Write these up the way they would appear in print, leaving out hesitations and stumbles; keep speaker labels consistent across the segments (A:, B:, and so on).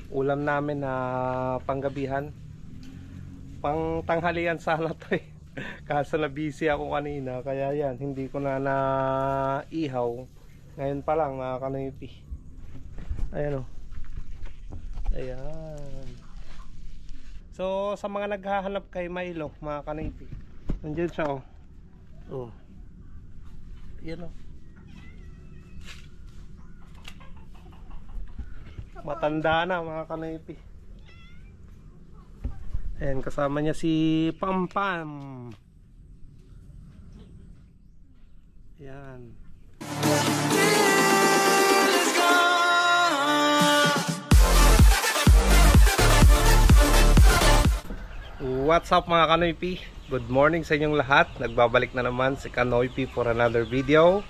A: Ulam namin na panggabihan. Pang tanghalian sana to eh. Kaso na busy ako kanina, kaya yan, hindi ko na ihaw. Ngayon pa lang mga kanipi. Ayan o. Ayan. So sa mga naghahanap kay Milo mga kanipi, nandiyan siya o. Oh. Ayan o. Matanda na mga kanipi. Ayan, kasama niya si Pampam. Ayan. What's up mga Kanoypi? Good morning sa inyong lahat. Nagbabalik na naman si Kanoypi for another video.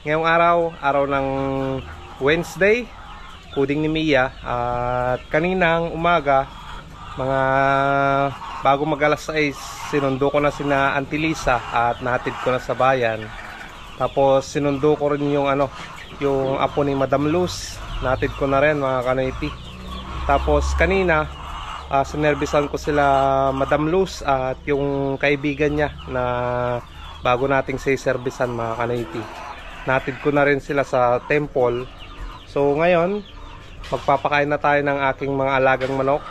A: Ngayong araw ng Wednesday, coding ni Mia. At kaninang umaga, mga bago mag alas 6, sinundo ko na sina Auntie Lisa at nahatid ko na sa bayan. Tapos sinundo ko rin yung yung apo ni Madam Luz, nahatid ko na rin mga Kanoypi. Tapos kanina sinervisan ko sila Madam Luz at yung kaibigan niya na bago nating siservisan mga Kanoypi. Nahatid ko na rin sila sa temple. So ngayon magpapakain na tayo ng aking mga alagang manok.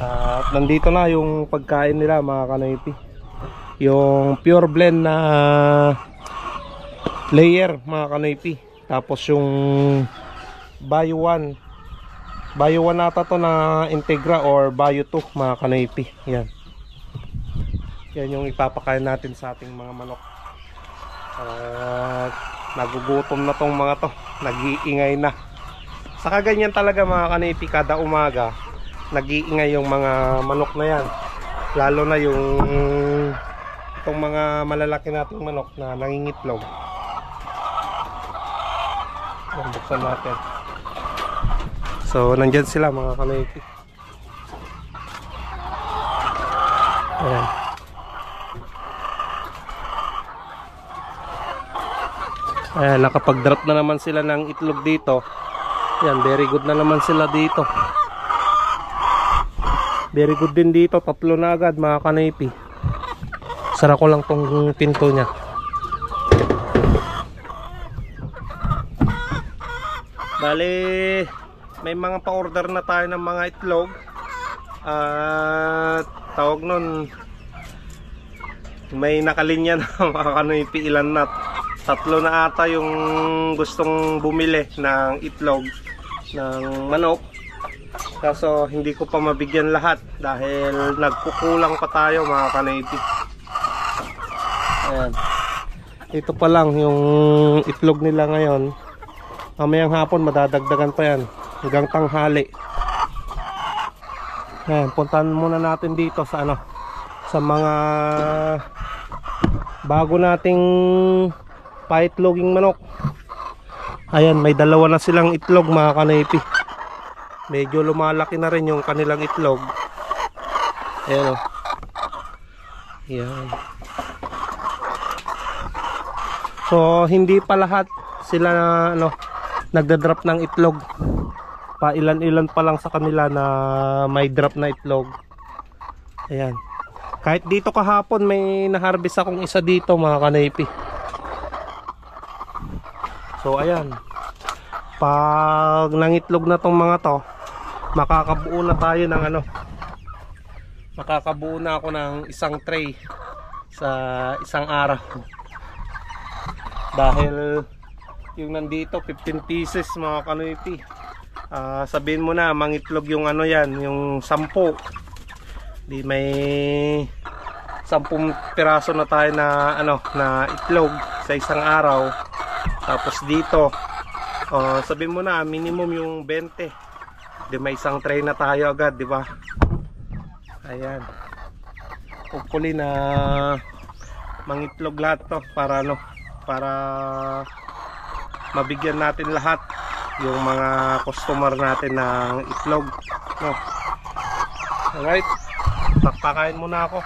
A: At nandito na yung pagkain nila mga Kanoypi. Yung pure blend na layer mga Kanoypi. Tapos yung Bio 1 ata to na Integra or Bio 2 mga Kanoypi. Yan. Yan yung ipapakain natin sa ating mga manok. At nagugutom na tong mga to. Nag-iingay na. Saka ganyan talaga mga Kanoypi, kada umaga nag-iingay yung mga manok na yan. Lalo na yung itong mga malalaki nating manok na nangingitlog. Buksan natin. So nandyan sila mga Kanoypi. Ayan. Ayan, nakapag-drop na naman sila ng itlog dito. Ayan, very good na naman sila dito. Very good din dito, 3 na agad mga Kanoypi. Sara ko lang tong pinto nya. Bale, may mga pa-order na tayo ng mga itlog. At tawag nun, may nakalinya na mga Kanoypi, ilan na. 3 na ata yung gustong bumili ng itlog ng manok. Kaso hindi ko pa mabigyan lahat dahil nagkukulang pa tayo mga Kanoypi. Ayan. Ito pa lang yung itlog nila ngayon. Mamayang hapon madadagdagan pa yan hanggang tanghali. Ayan, puntahan muna natin dito sa sa mga bago nating paitloging manok. Ayan, may 2 na silang itlog mga Kanoypi. Medyo lumalaki na rin yung kanilang itlog. Ayan o. Ayan. So hindi pa lahat sila nagda-drop ng itlog. Pa ilan-ilan pa lang sa kanila na may drop na itlog. Ayan. Kahit dito kahapon may na-harvest akong isa dito mga Kanoypi. So ayan. Pag nangitlog na tong mga to, makakabuo na tayo ng makakabuo na ako ng isang tray sa isang araw. Dahil yung nandito 15 pieces mga Kanoypi. Sabihin mo na mangitlog yung yan, yung 10. Di may 10 piraso na tayo na na itlog sa isang araw. Tapos dito sabihin mo na minimum yung 20. Di may isang tray na tayo agad, di ba? Ayan. Hopefully na mangitlog lahat to para para mabigyan natin lahat yung mga customer natin ng itlog, no? Alright. Pakain muna ako.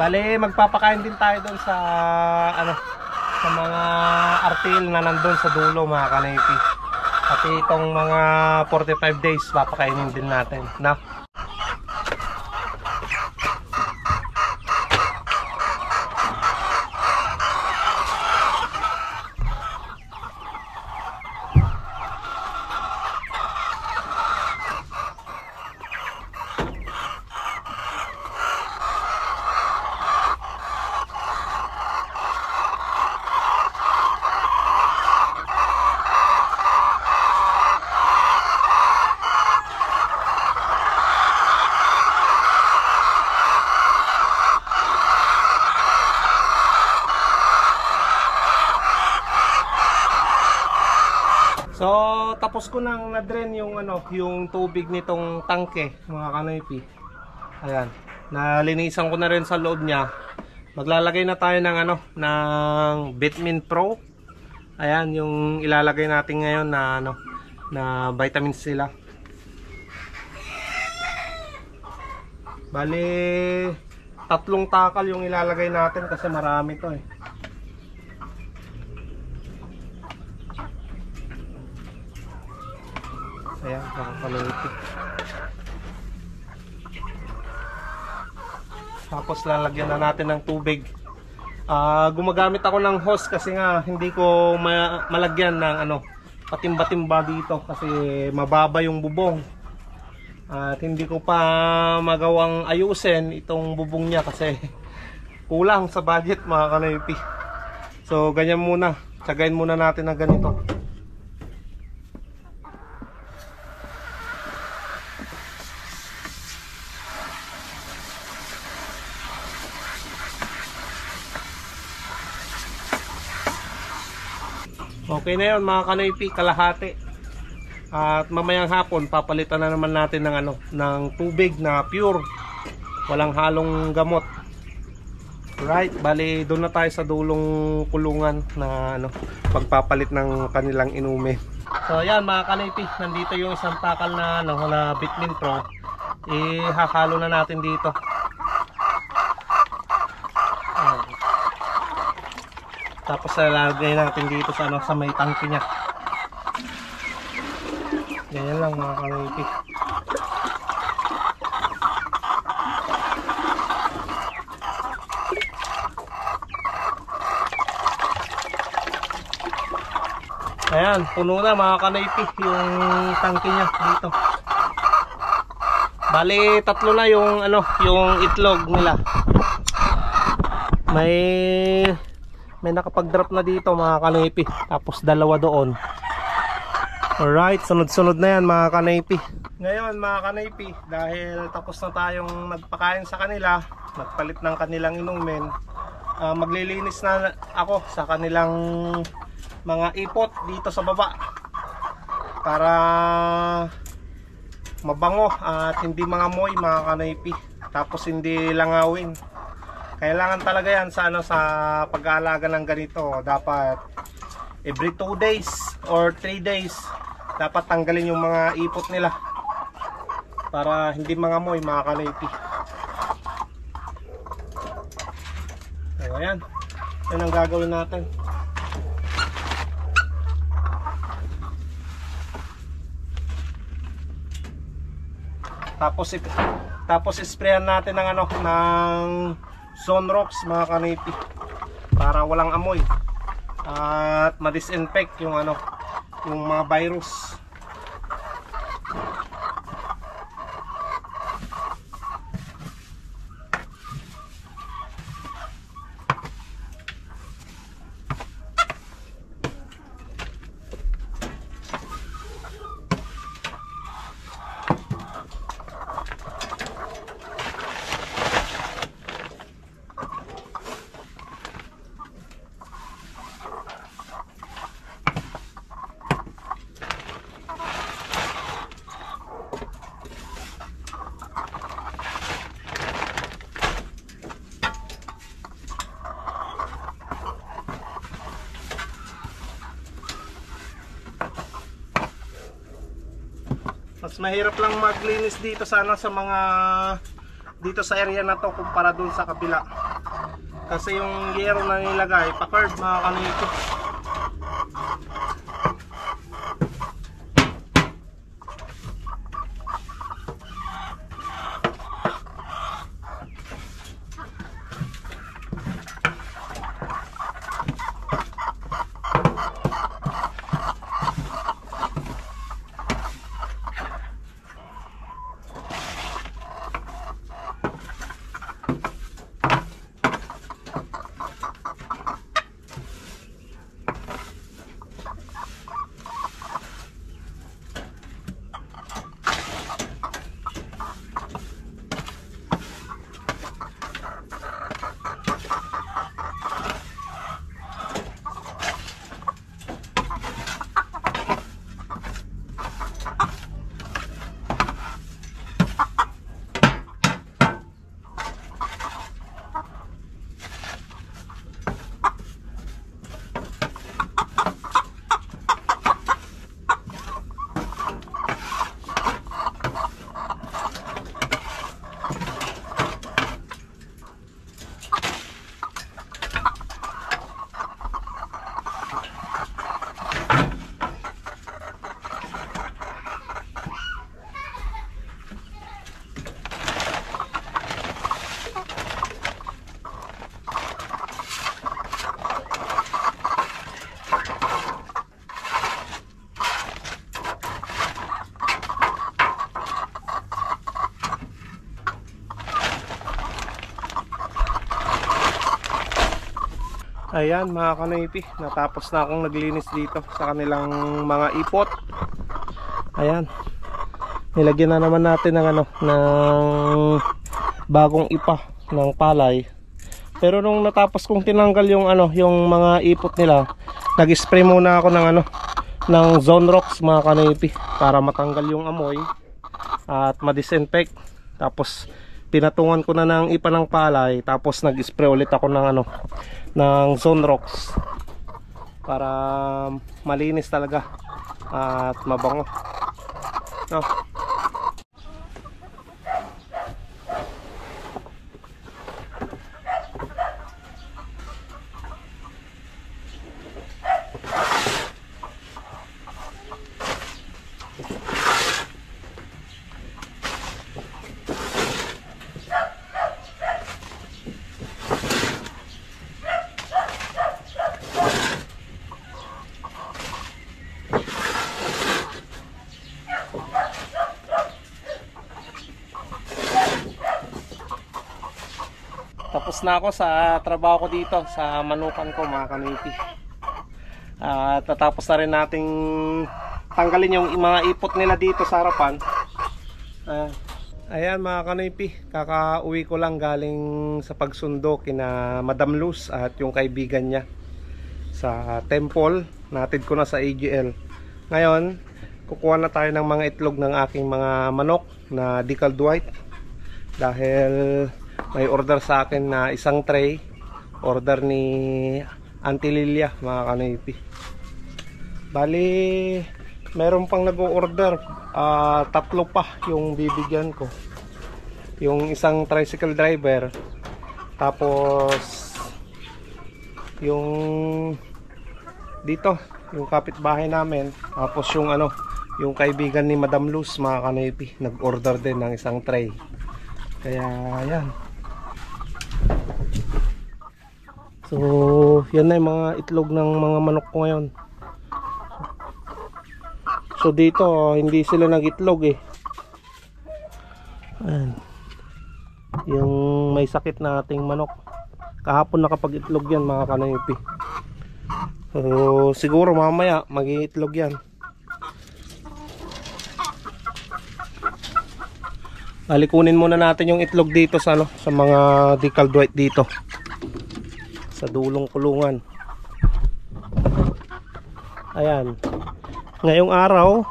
A: Bale, magpapakain din tayo doon sa ano, sa mga artil na nandun sa dulo mga kanaypi. Pati itong mga 45 days papakainin din natin na. So, tapos ko nang na-drain yung ano, yung tubig nitong tangke, mga kanaypi. Ayan, nalinisan ko na rin sa loob niya. Maglalagay na tayo ng ano, ng Vitamin Pro. Ayan, yung ilalagay natin ngayon na ano, na vitamins nila. Bali, 3 takal yung ilalagay natin kasi marami to eh. Ayan, nakakaluti. Tapos lalagyan na natin ng tubig. Gumagamit ako ng hose kasi nga hindi ko malagyan ng ano, patimba-timba dito kasi mababa yung bubong. At hindi ko pa magawang ayusin itong bubong niya kasi kulang sa budget mga kanaypi. So ganyan muna, tsagain muna natin na ganito. Okay na yun mga kanaypi, kalahati. At mamayang hapon papalitan na naman natin ng ano, ng tubig na pure, walang halong gamot. Right, bali doon na tayo sa dulong kulungan na ano, pagpapalit ng kanilang inumin. So ayan mga kanaypi, nandito yung isang takal na ano, na Vitamin Pro. Ihahalo na natin dito. Tapos lalagay natin dito sa ano, sa may tangke niya. Ganyan lang mga kanaypi. Ayan, puno na mga kanaypi yung tangke niya dito. Bali 3 na yung ano, yung itlog nila. May nakapag-drop na dito mga kanaypi. Tapos 2 doon. Alright, sunod-sunod na yan mga kanaypi. Ngayon mga kanaypi, dahil tapos na tayong nagpakain sa kanila, nagpalit ng kanilang inumin, maglilinis na ako sa kanilang mga ipot dito sa baba para mabango at hindi mga amoy mga kanaypi. Tapos hindi langawin. Kailangan talaga yan sa ano, sa pag-aalaga ng ganito. Dapat every 2 days or 3 days dapat tanggalin yung mga ipot nila para hindi mangamoy mga kanaypi. So ayan, yan ang gagawin natin. Tapos isprayan natin ng ano, ng Zonrox mga kanaypi para walang amoy at ma-disinfect yung ano, yung mga virus. Mas mahirap lang maglinis dito sana sa mga dito sa area na to kumpara dun sa kabila. Kasi yung yero na nilagay, pa-curve mga kanoypi. Ayan mga kanoypi, natapos na akong naglinis dito sa kanilang mga ipot. Ayan, nilagyan na naman natin ng ng bagong ipa ng palay. Pero nung natapos kong tinanggal yung yung mga ipot nila, nag-spray muna ako ng ng Zonrox mga kanoypi para matanggal yung amoy at ma-disinfect. Tapos pinatungan ko na ng ipa ng palay, tapos nag-spray ulit ako ng ng Zonrox para malinis talaga at mabango. No. Tapos na ako sa trabaho ko dito sa manukan ko mga kanoypi. At tatapos na rin nating tanggalin yung mga ipot nila dito sa harapan. Ayan mga kanoypi, kakauwi ko lang galing sa pagsundo kina Madam Luz at yung kaibigan niya sa temple. Natid ko na sa AGL. Ngayon kukuha na tayo ng mga itlog ng aking mga manok na decaled white, dahil may order sa akin na isang tray, order ni Auntie Lilia mga kanoypi. Bali meron pang nag-o-order, tatlo pa yung bibigyan ko. Yung isang tricycle driver, tapos yung dito yung kapitbahay namin, tapos yung yung kaibigan ni Madam Luz mga kanoypi, nag-order din ng isang tray. Kaya yan. So yan na yung mga itlog ng mga manok ko ngayon. So dito hindi sila nag-itlog eh. Ayan. Yung may sakit na ating manok, kahapon nakapag-itlog yan mga kanoypi. So siguro mamaya mag-iitlog yan. Alikunin muna natin yung itlog dito sa sa mga decaled white dito sa dulong kulungan. Ayan. Ngayong araw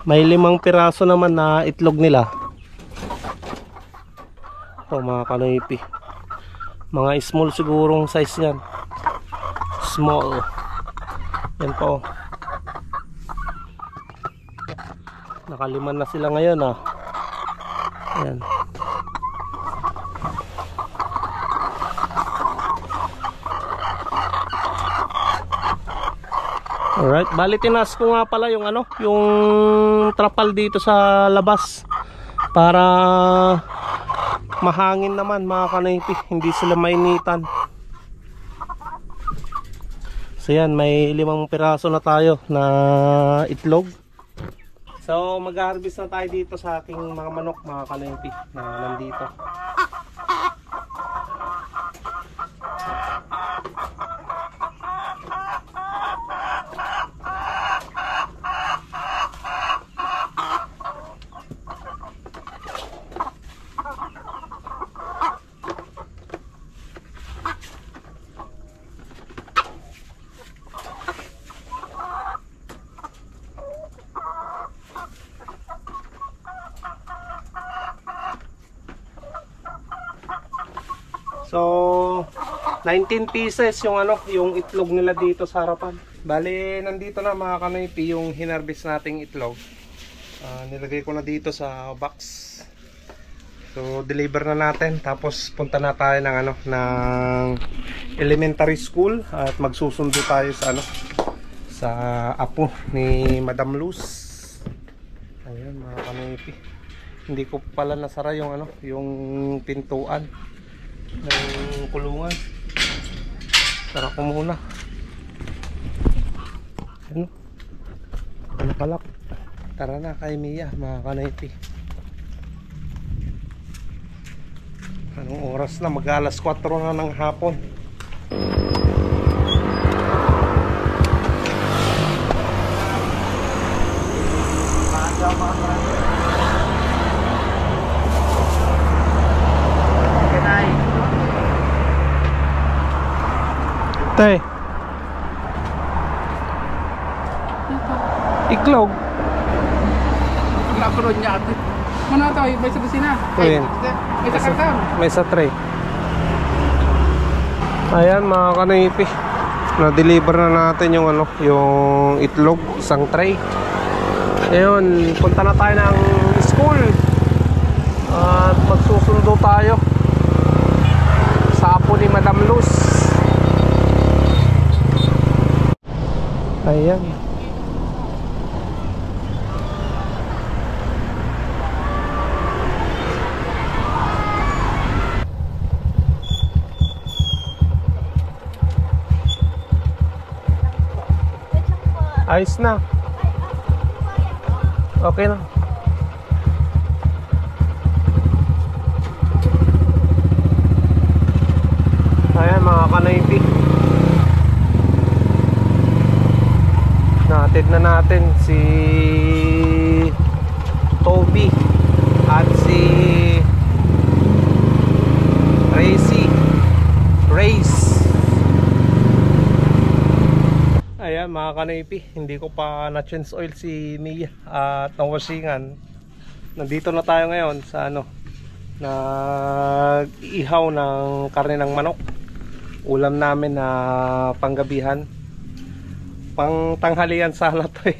A: may 5 piraso naman na itlog nila. Ito mga kanoypi, mga small sigurong size yan. Small. Yan po. Nakaliman na sila ngayon Ayan. Alright, bali tinas ko nga pala yung ano, yung trapal dito sa labas para mahangin naman mga kanaypi, hindi sila mainitan. So yan, may 5 piraso na tayo na itlog. So mag-harvest na tayo dito sa aking mga manok mga kanaypi na nandito. So 19 pieces yung ano, yung itlog nila dito sa harapan. Bali nandito na mga kanaypi yung hinarvest nating itlog. Nilagay ko na dito sa box. So deliver na natin, tapos punta na tayo ng ano, ng elementary school at magsusundo tayo sa ano, sa apo ni Madam Luz. Ayun mga kanaypi. Hindi ko pala nasara yung ano, yung pintuan ng kulungan. Tara ko muna. Ano kalak? Tara na kay Mia mga kanaypi. Anong oras na? Mag-alas 4 na ng hapon. Tay. Iklog.
B: Nakulod niya ate. Mana to, may sa kusina.
A: Ayun.
B: May sa karton.
A: May sa tray. Ayan mga kanaypi, na-deliver na natin yung ano, yung itlog, isang tray. Ayun, punta na tayo ng school at magsusundo tayo sa apo ni Madam Luz. Ayan. Ayos na. Okay na. Ayan mga kanaypi, natin na natin si Toby at si Race. Ayan mga kanaypi, hindi ko pa na-change oil si Mia at nawasingan. Nandito na tayo ngayon sa ano, nag-ihaw ng karne ng manok. Ulam namin na panggabihan. Pang tanghalian sana to eh.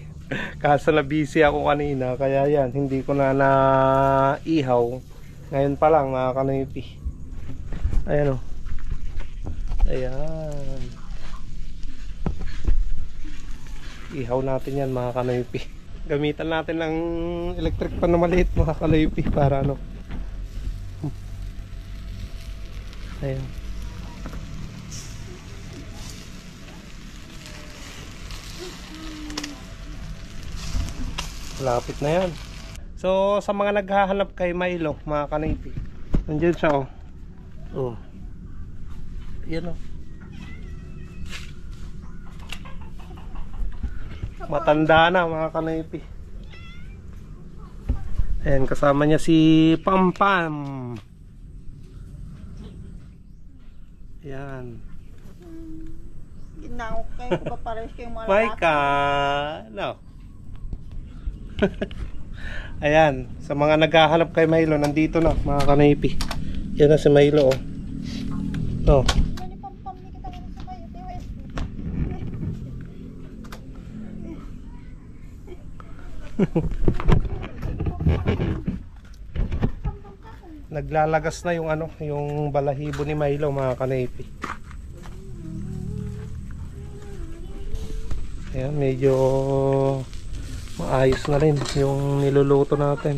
A: Kaso na busy ako kanina, kaya yan, hindi ko na na-ihaw. Ngayon pa lang mga kanaypi. Ayan o. Ayan. Ihaw natin yan mga kanaypi. Gamitan natin ng electric pan na maliit mga kanaypi para ano. Ayan. Lapit na yan. So sa mga naghahanap kay Milo mga kanaypi, nandiyan siya oh. Oh. Yan oh. Matanda na mga kanaypi. Ayan, kasama niya si Pampam. Ayan.
C: Ginako kayo ko pa pares kayong mga
A: Maika, no. Ayan, sa mga naghahanap kay Milo, nandito na mga kanaypi. Yan na si Milo oh. Oh. Naglalagas na yung ano, yung balahibo ni Milo mga kanaypi. Ayan, medyo maayos na rin yung niluluto natin.